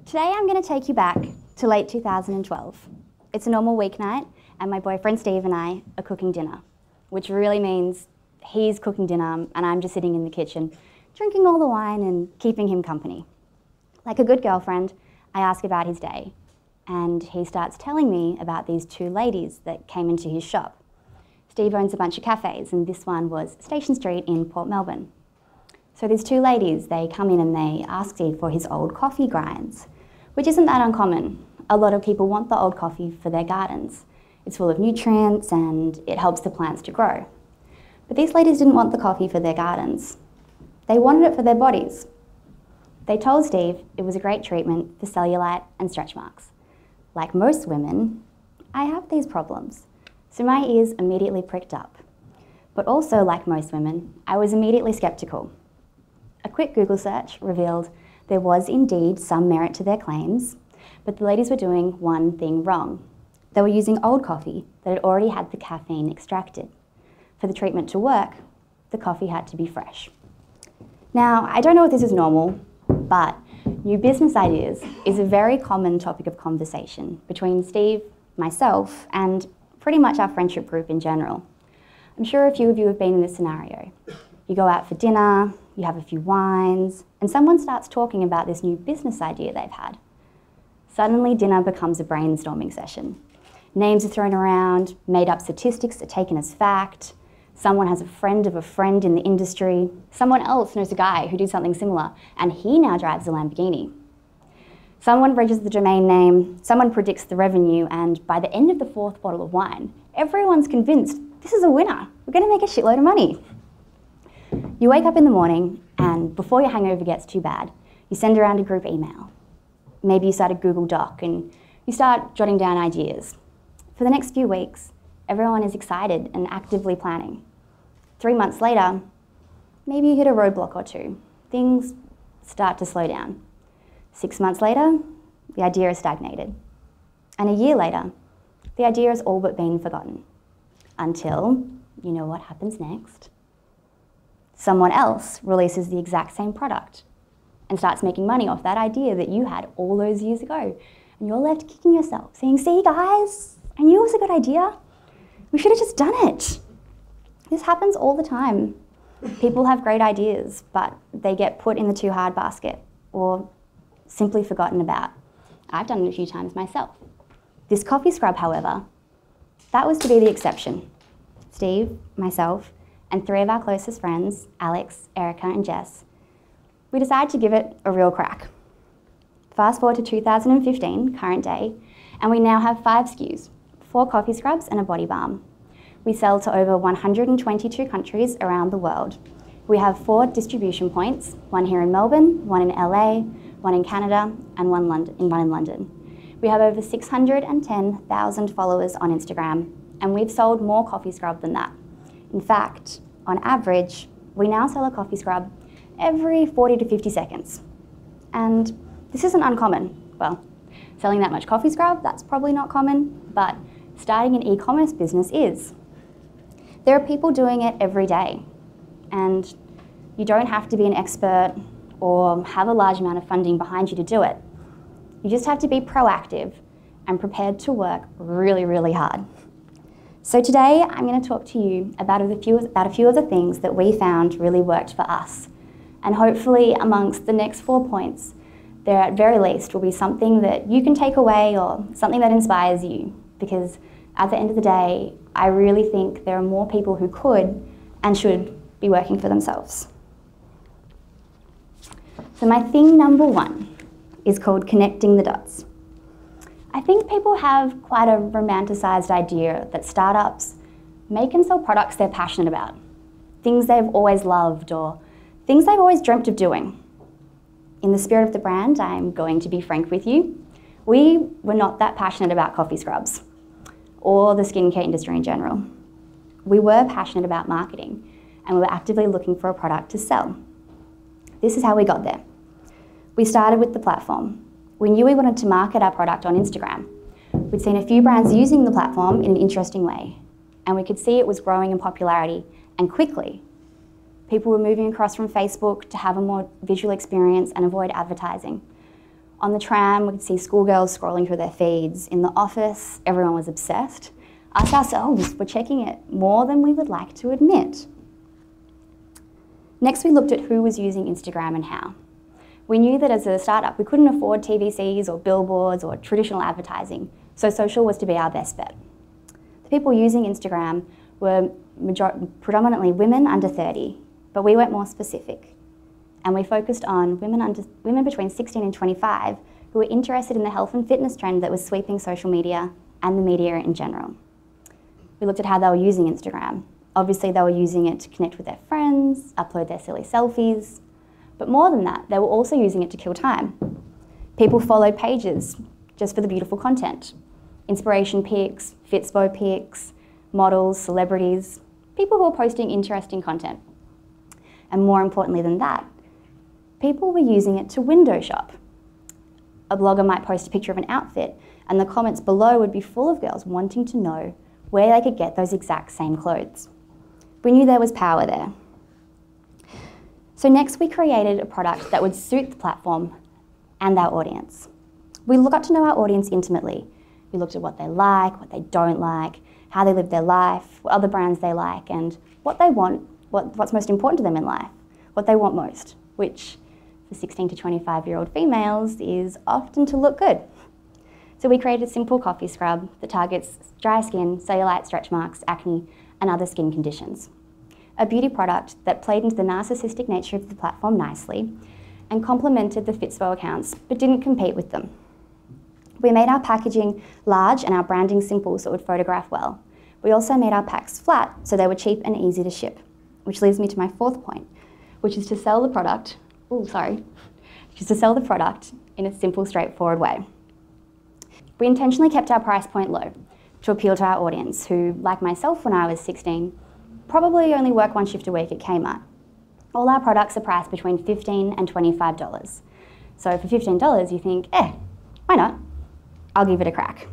Today I'm going to take you back to late 2012. It's a normal weeknight and my boyfriend Steve and I are cooking dinner, which really means he's cooking dinner and I'm just sitting in the kitchen, drinking all the wine and keeping him company. Like a good girlfriend, I ask about his day and he starts telling me about these two ladies that came into his shop. Steve owns a bunch of cafes and this one was Station Street in Port Melbourne. So these two ladies, they come in and they ask Steve for his old coffee grinds, which isn't that uncommon. A lot of people want the old coffee for their gardens. It's full of nutrients and it helps the plants to grow. But these ladies didn't want the coffee for their gardens. They wanted it for their bodies. They told Steve it was a great treatment for cellulite and stretch marks. Like most women, I have these problems, so my ears immediately pricked up. But also, like most women, I was immediately skeptical. A quick Google search revealed there was indeed some merit to their claims, but the ladies were doing one thing wrong. They were using old coffee that had already had the caffeine extracted. For the treatment to work, the coffee had to be fresh. Now, I don't know if this is normal, but new business ideas is a very common topic of conversation between Steve, myself, and pretty much our friendship group in general. I'm sure a few of you have been in this scenario. You go out for dinner, you have a few wines, and someone starts talking about this new business idea they've had. Suddenly, dinner becomes a brainstorming session. Names are thrown around, made-up statistics are taken as fact. Someone has a friend of a friend in the industry. Someone else knows a guy who did something similar, and he now drives a Lamborghini. Someone registers the domain name, someone predicts the revenue, and by the end of the fourth bottle of wine, everyone's convinced this is a winner. We're going to make a shitload of money. You wake up in the morning, and before your hangover gets too bad, you send around a group email. Maybe you start a Google Doc, and you start jotting down ideas. For the next few weeks, everyone is excited and actively planning. 3 months later, maybe you hit a roadblock or two. Things start to slow down. 6 months later, the idea is stagnated. And a year later, the idea has all but been forgotten. Until, you know what happens next? Someone else releases the exact same product and starts making money off that idea that you had all those years ago. And you're left kicking yourself, saying, see guys, I knew it was a good idea. We should have just done it. This happens all the time. People have great ideas, but they get put in the too hard basket or simply forgotten about. I've done it a few times myself. This coffee scrub, however, that was to be the exception. Steve, myself, and 3 of our closest friends, Alex, Erica, and Jess, we decided to give it a real crack. Fast forward to 2015, current day, and we now have 5 SKUs, 4 coffee scrubs and a body balm. We sell to over 122 countries around the world. We have 4 distribution points, one here in Melbourne, one in LA, one in Canada, and one in London. We have over 610,000 followers on Instagram, and we've sold more coffee scrub than that. In fact, on average, we now sell a coffee scrub every 40 to 50 seconds. And this isn't uncommon. Well, selling that much coffee scrub, that's probably not common, but starting an e-commerce business is. There are people doing it every day, and you don't have to be an expert or have a large amount of funding behind you to do it. You just have to be proactive and prepared to work really, really hard. So today, I'm going to talk to you about a few of the things that we found really worked for us. And hopefully, amongst the next 4 points, there at very least will be something that you can take away or something that inspires you. Because at the end of the day, I really think there are more people who could and should be working for themselves. So my thing number 1 is called connecting the dots. I think people have quite a romanticized idea that startups make and sell products they're passionate about, things they've always loved or things they've always dreamt of doing. In the spirit of the brand, I'm going to be frank with you. We were not that passionate about coffee scrubs or the skincare industry in general. We were passionate about marketing and we were actively looking for a product to sell. This is how we got there. We started with the platform. We knew we wanted to market our product on Instagram. We'd seen a few brands using the platform in an interesting way, and we could see it was growing in popularity, and quickly. People were moving across from Facebook to have a more visual experience and avoid advertising. On the tram, we could see schoolgirls scrolling through their feeds. In the office, everyone was obsessed. Us ourselves were checking it more than we would like to admit. Next, we looked at who was using Instagram and how. We knew that as a startup, we couldn't afford TVCs or billboards or traditional advertising, so social was to be our best bet. The people using Instagram were predominantly women under 30, but we went more specific. And we focused on women between 16 and 25 who were interested in the health and fitness trend that was sweeping social media and the media in general. We looked at how they were using Instagram. Obviously, they were using it to connect with their friends, upload their silly selfies, but more than that, they were also using it to kill time. People followed pages just for the beautiful content. Inspiration pics, Fitspo pics, models, celebrities, people who are posting interesting content. And more importantly than that, people were using it to window shop. A blogger might post a picture of an outfit and the comments below would be full of girls wanting to know where they could get those exact same clothes. We knew there was power there. So next we created a product that would suit the platform and our audience. We got to know our audience intimately. We looked at what they like, what they don't like, how they live their life, what other brands they like, and what they want, what's most important to them in life, what they want most, which for 16 to 25-year-old females is often to look good. So we created a simple coffee scrub that targets dry skin, cellulite, stretch marks, acne, and other skin conditions. A beauty product that played into the narcissistic nature of the platform nicely and complemented the Fitspo accounts, but didn't compete with them. We made our packaging large and our branding simple so it would photograph well. We also made our packs flat so they were cheap and easy to ship, which leads me to my fourth point, which is to sell the product, in a simple, straightforward way. We intentionally kept our price point low to appeal to our audience who, like myself when I was 16, probably only work one shift a week at Kmart. All our products are priced between $15 and $25. So for $15, you think, why not? I'll give it a crack.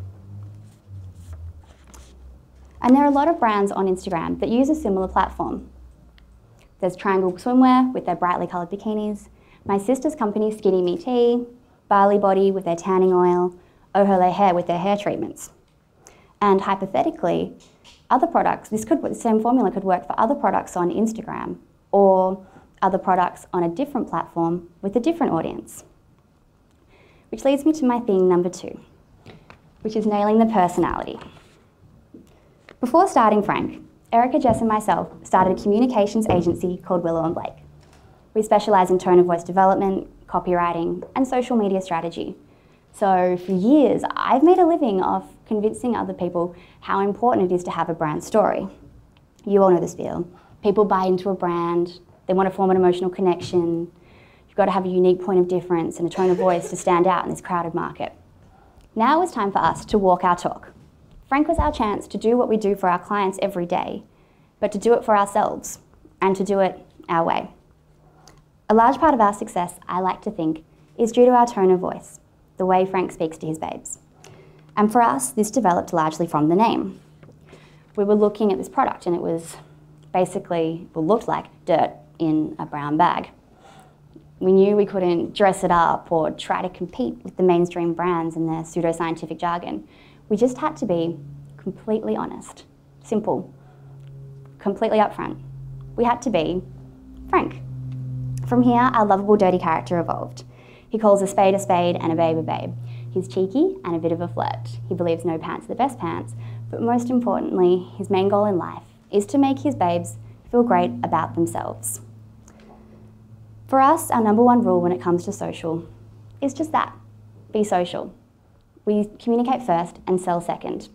And there are a lot of brands on Instagram that use a similar platform. There's Triangle Swimwear with their brightly coloured bikinis, my sister's company Skinny Me Tea, Barley Body with their tanning oil, Ohole Hair with their hair treatments. And hypothetically, other products, the same formula could work for other products on Instagram or other products on a different platform with a different audience. Which leads me to my theme number 2, which is nailing the personality. Before starting Frank, Erica, Jess and myself started a communications agency called Willow & Blake. We specialise in tone of voice development, copywriting and social media strategy. So for years, I've made a living off convincing other people how important it is to have a brand story. You all know this feel. People buy into a brand, they want to form an emotional connection. You've got to have a unique point of difference and a tone of voice to stand out in this crowded market. Now it's time for us to walk our talk. Frank was our chance to do what we do for our clients every day, but to do it for ourselves and to do it our way. A large part of our success, I like to think, is due to our tone of voice, the way Frank speaks to his babes. And for us, this developed largely from the name. We were looking at this product and it was basically, looked like dirt in a brown bag. We knew we couldn't dress it up or try to compete with the mainstream brands and their pseudoscientific jargon. We just had to be completely honest, simple, completely upfront. We had to be Frank. From here, our lovable dirty character evolved. He calls a spade and a babe. He's cheeky and a bit of a flirt. He believes no pants are the best pants, but most importantly, his main goal in life is to make his babes feel great about themselves. For us, our number one rule when it comes to social is just that, be social. We communicate first and sell second.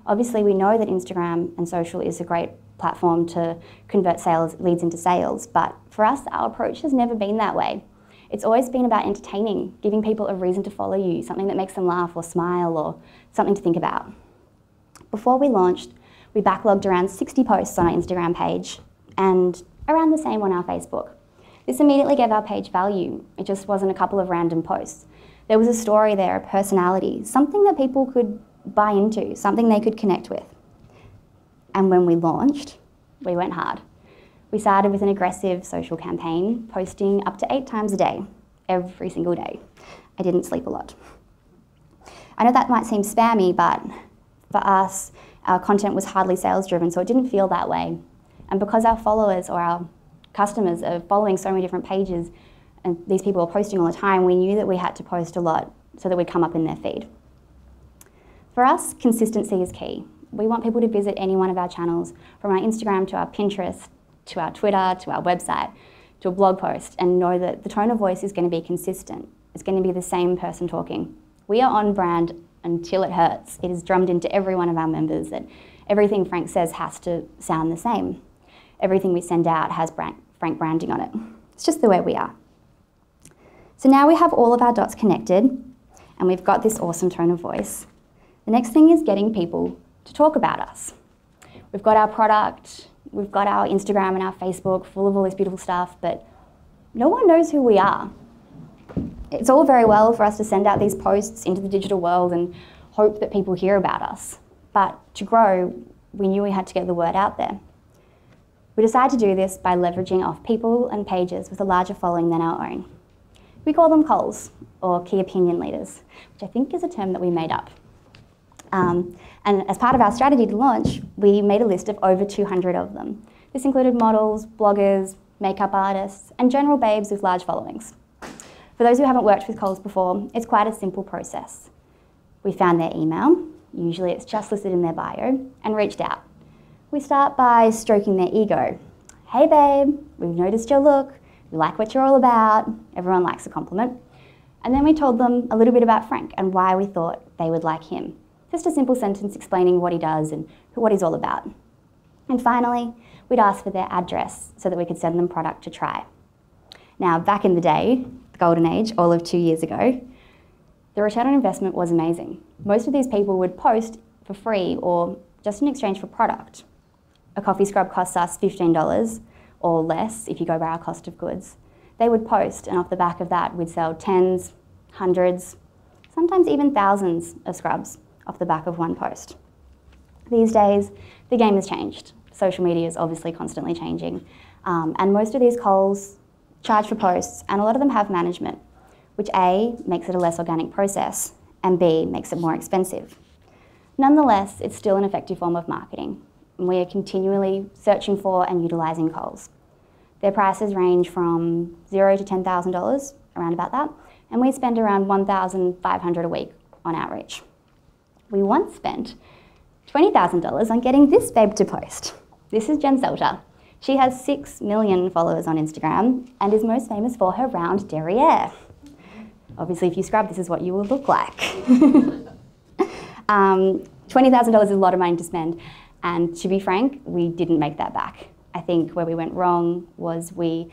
Obviously, we know that Instagram and social is a great platform to convert leads into sales, but for us, our approach has never been that way. It's always been about entertaining, giving people a reason to follow you, something that makes them laugh or smile or something to think about. Before we launched, we backlogged around 60 posts on our Instagram page and around the same on our Facebook. This immediately gave our page value. It just wasn't a couple of random posts. There was a story there, a personality, something that people could buy into, something they could connect with. And when we launched, we went hard. We started with an aggressive social campaign, posting up to 8 times a day, every single day. I didn't sleep a lot. I know that might seem spammy, but for us, our content was hardly sales driven, so it didn't feel that way. And because our followers or our customers are following so many different pages and these people are posting all the time, we knew that we had to post a lot so that we'd come up in their feed. For us, consistency is key. We want people to visit any one of our channels, from our Instagram to our Pinterest, to our Twitter, to our website, to a blog post, and know that the tone of voice is going to be consistent. It's going to be the same person talking. We are on brand until it hurts. It is drummed into every one of our members that everything Frank says has to sound the same. Everything we send out has Frank branding on it. It's just the way we are. So now we have all of our dots connected and we've got this awesome tone of voice. The next thing is getting people to talk about us. We've got our product, we've got our Instagram and our Facebook full of all this beautiful stuff, but no one knows who we are. It's all very well for us to send out these posts into the digital world and hope that people hear about us. But to grow, we knew we had to get the word out there. We decided to do this by leveraging off people and pages with a larger following than our own. We call them KOLs, or key opinion leaders, which I think is a term that we made up. And as part of our strategy to launch, we made a list of over 200 of them. This included models, bloggers, makeup artists, and general babes with large followings. For those who haven't worked with KOLs before, it's quite a simple process. We found their email, usually it's just listed in their bio, and reached out. We start by stroking their ego. Hey babe, we've noticed your look, we like what you're all about, everyone likes a compliment. And then we told them a little bit about Frank and why we thought they would like him. Just a simple sentence explaining what he does and what he's all about. And finally, we'd ask for their address so that we could send them product to try. Now, back in the day, the golden age, all of 2 years ago, the return on investment was amazing. Most of these people would post for free or just in exchange for product. A coffee scrub costs us $15 or less if you go by our cost of goods. They would post, and off the back of that, we'd sell tens, hundreds, sometimes even thousands of scrubs off the back of one post. These days, the game has changed. Social media is obviously constantly changing. And most of these KOLs charge for posts, and a lot of them have management, which A, makes it a less organic process, and B, makes it more expensive. Nonetheless, it's still an effective form of marketing, and we are continually searching for and utilising KOLs. Their prices range from $0 to $10,000, around about that, and we spend around $1,500 a week on outreach. We once spent $20,000 on getting this babe to post. This is Jen Selter. She has 6 million followers on Instagram and is most famous for her round derriere. Obviously, if you scrub, this is what you will look like. $20,000 is a lot of money to spend, and to be frank, we didn't make that back. I think where we went wrong was we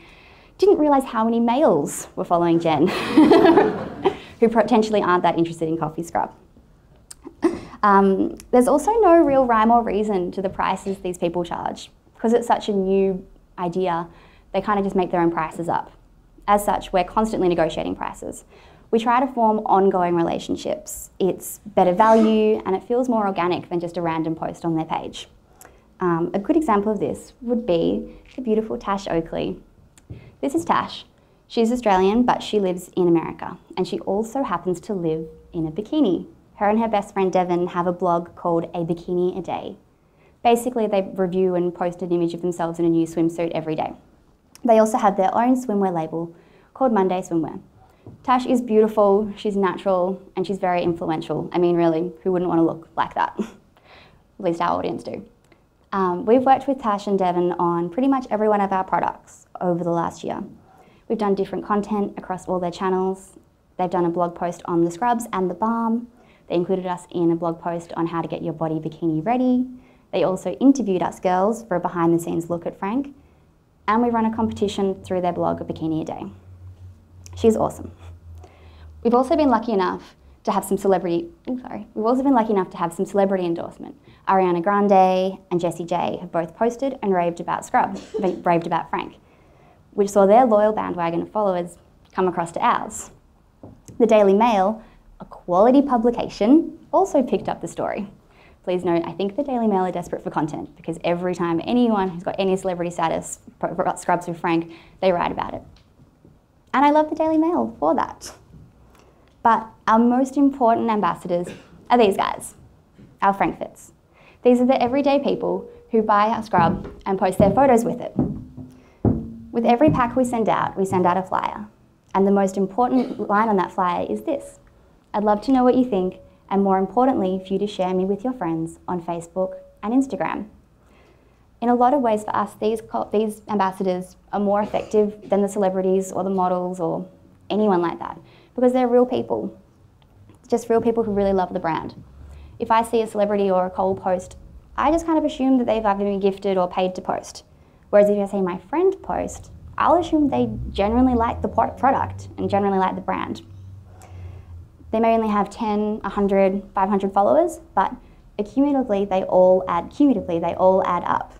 didn't realise how many males were following Jen who potentially aren't that interested in coffee scrub. There's also no real rhyme or reason to the prices these people charge. Because it's such a new idea, they kind of just make their own prices up. As such, we're constantly negotiating prices. We try to form ongoing relationships. It's better value and it feels more organic than just a random post on their page. A good example of this would be the beautiful Tash Oakley. This is Tash. She's Australian, but she lives in America, and she also happens to live in a bikini. Her and her best friend Devon have a blog called A Bikini a Day. Basically, they review and post an image of themselves in a new swimsuit every day. They also have their own swimwear label called Monday Swimwear. Tash is beautiful, she's natural, and she's very influential. I mean, really, who wouldn't want to look like that? At least our audience do. We've worked with Tash and Devon on pretty much every one of our products over the last year. We've done different content across all their channels. They've done a blog post on the scrubs and the balm. They included us in a blog post on how to get your body bikini ready. They also interviewed us girls for a behind-the-scenes look at Frank, and we run a competition through their blog, A Bikini a Day. She's awesome. We've also been lucky enough to have some celebrity endorsement. Ariana Grande and Jessie J have both posted and raved about Frank, which saw their loyal bandwagon of followers come across to ours. The Daily Mail, a quality publication, also picked up the story. Please note, I think the Daily Mail are desperate for content because every time anyone who's got any celebrity status scrubs with Frank, they write about it. And I love the Daily Mail for that. But our most important ambassadors are these guys, our Frank Fits. These are the everyday people who buy our scrub and post their photos with it. With every pack we send out a flyer. And the most important line on that flyer is this: I'd love to know what you think, and more importantly, for you to share me with your friends on Facebook and Instagram. In a lot of ways for us, these ambassadors are more effective than the celebrities or the models or anyone like that, because they're real people, just real people who really love the brand. If I see a celebrity or a Cole post, I just kind of assume that they've either been gifted or paid to post. Whereas if I see my friend post, I'll assume they genuinely like the product and genuinely like the brand. They may only have 10, 100, 500 followers, but cumulatively they all add up.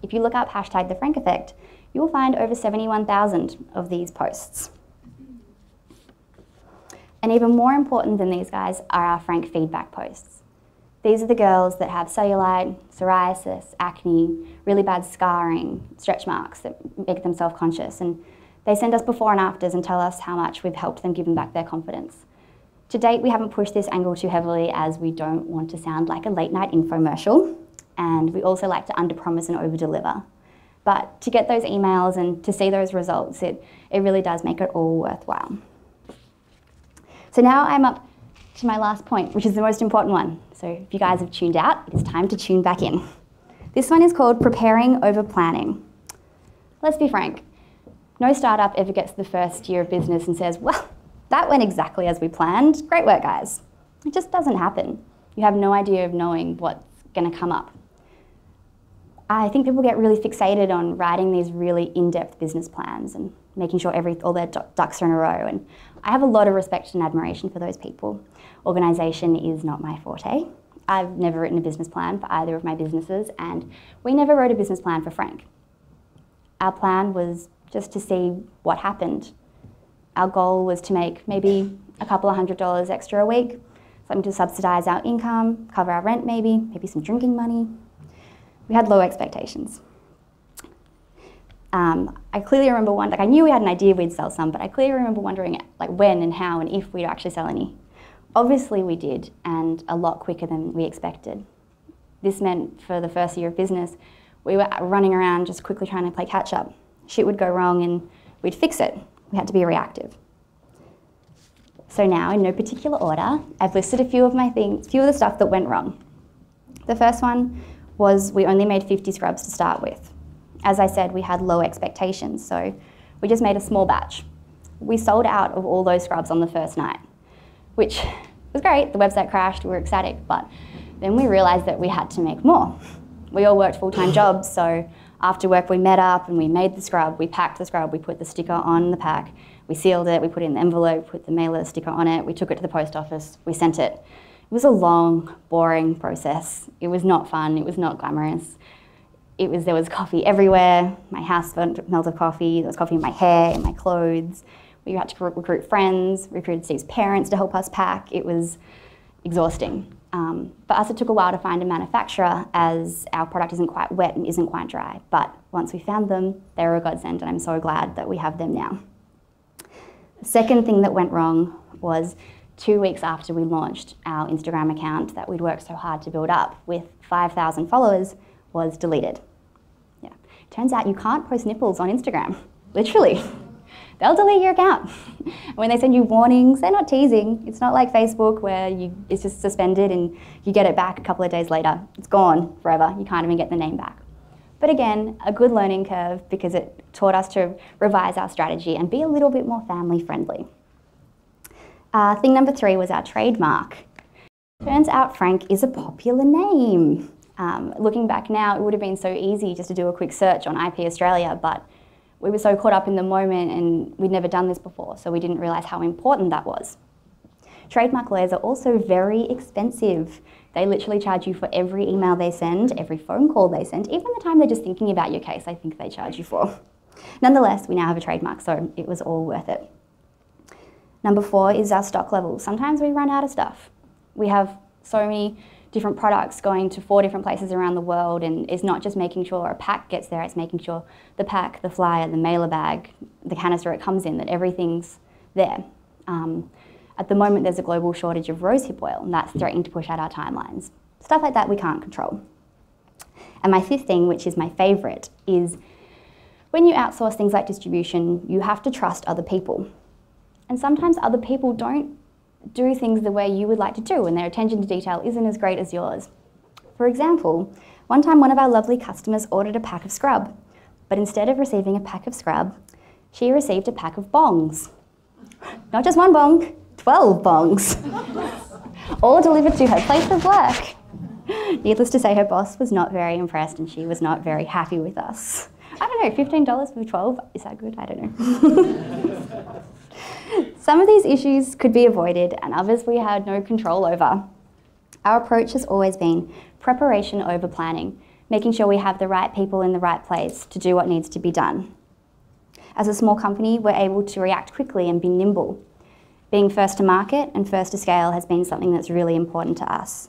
If you look up hashtag the Frank Effect, you will find over 71,000 of these posts. And even more important than these guys are our Frank feedback posts. These are the girls that have cellulite, psoriasis, acne, really bad scarring, stretch marks that make them self-conscious, and they send us before and afters and tell us how much we've helped them give them back their confidence. To date, we haven't pushed this angle too heavily as we don't want to sound like a late night infomercial, and we also like to under-promise and over-deliver. But to get those emails and to see those results, it really does make it all worthwhile. So now I'm up to my last point, which is the most important one. So if you guys have tuned out, it is time to tune back in. This one is called preparing over planning. Let's be frank, no startup ever gets to the first year of business and says, well, that went exactly as we planned. Great work, guys. It just doesn't happen. You have no idea of knowing what's going to come up. I think people get really fixated on writing these really in-depth business plans and making sure all their ducks are in a row. And I have a lot of respect and admiration for those people. Organisation is not my forte. I've never written a business plan for either of my businesses, and we never wrote a business plan for Frank. Our plan was just to see what happened. Our goal was to make maybe a couple of $100 extra a week, something to subsidise our income, cover our rent maybe some drinking money. We had low expectations. I clearly remember I knew we had an idea we'd sell some, but I clearly remember wondering when and how and if we'd actually sell any. Obviously we did, and a lot quicker than we expected. This meant for the first year of business, we were running around just quickly trying to play catch up. Shit would go wrong and we'd fix it. We had to be reactive. So now, in no particular order, I've listed a few of the stuff that went wrong. The first one was we only made 50 scrubs to start with. As I said, we had low expectations, so we just made a small batch. We sold out of all those scrubs on the first night, which was great. The website crashed, we were ecstatic, but then we realized that we had to make more. We all worked full-time jobs, so after work we met up and we made the scrub, we packed the scrub, we put the sticker on the pack, we sealed it, we put it in the envelope, put the mailer sticker on it, we took it to the post office, we sent it. It was a long, boring process. It was not fun, it was not glamorous. There was coffee everywhere, my house smelled of coffee, there was coffee in my hair, in my clothes. We had to recruit friends, recruited Steve's parents to help us pack. It was exhausting. For us, it took a while to find a manufacturer as our product isn't quite wet and isn't quite dry. But once we found them, they were a godsend, and I'm so glad that we have them now. The second thing that went wrong was 2 weeks after we launched our Instagram account that we'd worked so hard to build up with 5,000 followers was deleted. Yeah. Turns out you can't post nipples on Instagram, literally. They'll delete your account. And when they send you warnings, they're not teasing. It's not like Facebook where it's just suspended and you get it back a couple of days later. It's gone forever. You can't even get the name back. But again, a good learning curve because it taught us to revise our strategy and be a little bit more family friendly. Thing number 3 was our trademark. Turns out Frank is a popular name. Looking back now, it would have been so easy just to do a quick search on IP Australia, but we were so caught up in the moment and we'd never done this before, so we didn't realise how important that was. Trademark lawyers are also very expensive. They literally charge you for every email they send, every phone call they send, even the time they're just thinking about your case, I think they charge you for. Nonetheless, we now have a trademark, so it was all worth it. Number 4 is our stock levels. Sometimes we run out of stuff. We have so many different products going to 4 different places around the world, and is not just making sure a pack gets there, it's making sure the pack, the flyer, the mailer bag, the canister it comes in, that everything's there. At the moment, there's a global shortage of rosehip oil, and that's threatening to push out our timelines. Stuff like that we can't control. And my fifth thing, which is my favourite, is when you outsource things like distribution, you have to trust other people. And sometimes other people don't do things the way you would like to do, and their attention to detail isn't as great as yours. For example, one time one of our lovely customers ordered a pack of scrub, but instead of receiving a pack of scrub, she received a pack of bongs. Not just one bong, 12 bongs, all delivered to her place of work. Needless to say, her boss was not very impressed and she was not very happy with us. I don't know, $15 for 12, is that good? I don't know. Some of these issues could be avoided and others we had no control over. Our approach has always been preparation over planning, making sure we have the right people in the right place to do what needs to be done. As a small company, we're able to react quickly and be nimble. Being first to market and first to scale has been something that's really important to us.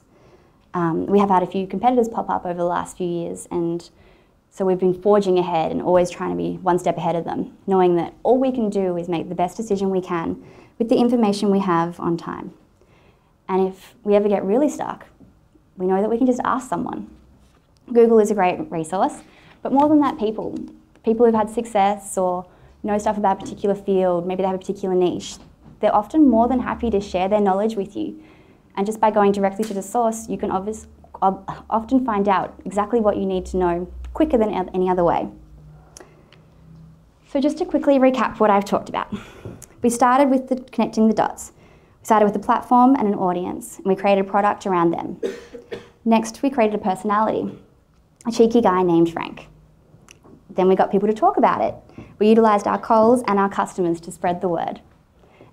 We have had a few competitors pop up over the last few years, and so we've been forging ahead and always trying to be one step ahead of them, knowing that all we can do is make the best decision we can with the information we have on time. And if we ever get really stuck, we know that we can just ask someone. Google is a great resource, but more than that, people who've had success or know stuff about a particular field, maybe they have a particular niche, they're often more than happy to share their knowledge with you. And just by going directly to the source, you can often find out exactly what you need to know quicker than any other way. So just to quickly recap what I've talked about. We started with connecting the dots. We started with a platform and an audience, and we created a product around them. Next, we created a personality, a cheeky guy named Frank. Then we got people to talk about it. We utilised our calls and our customers to spread the word.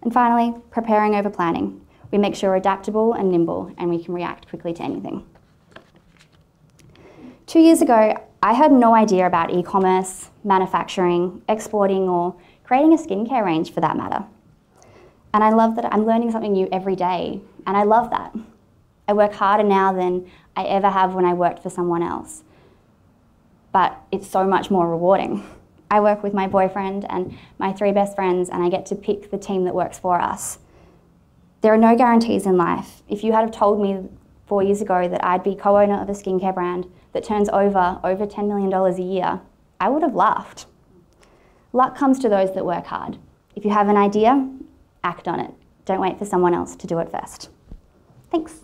And finally, preparing over planning. We make sure we're adaptable and nimble, and we can react quickly to anything. 2 years ago, I had no idea about e-commerce, manufacturing, exporting, or creating a skincare range for that matter. And I love that I'm learning something new every day, and I love that. I work harder now than I ever have when I worked for someone else. But it's so much more rewarding. I work with my boyfriend and my 3 best friends, and I get to pick the team that works for us. There are no guarantees in life. If you had have told me 4 years ago that I'd be co-owner of a skincare brand that turns over $10 million a year, I would have laughed. Luck comes to those that work hard. If you have an idea, act on it. Don't wait for someone else to do it first. Thanks.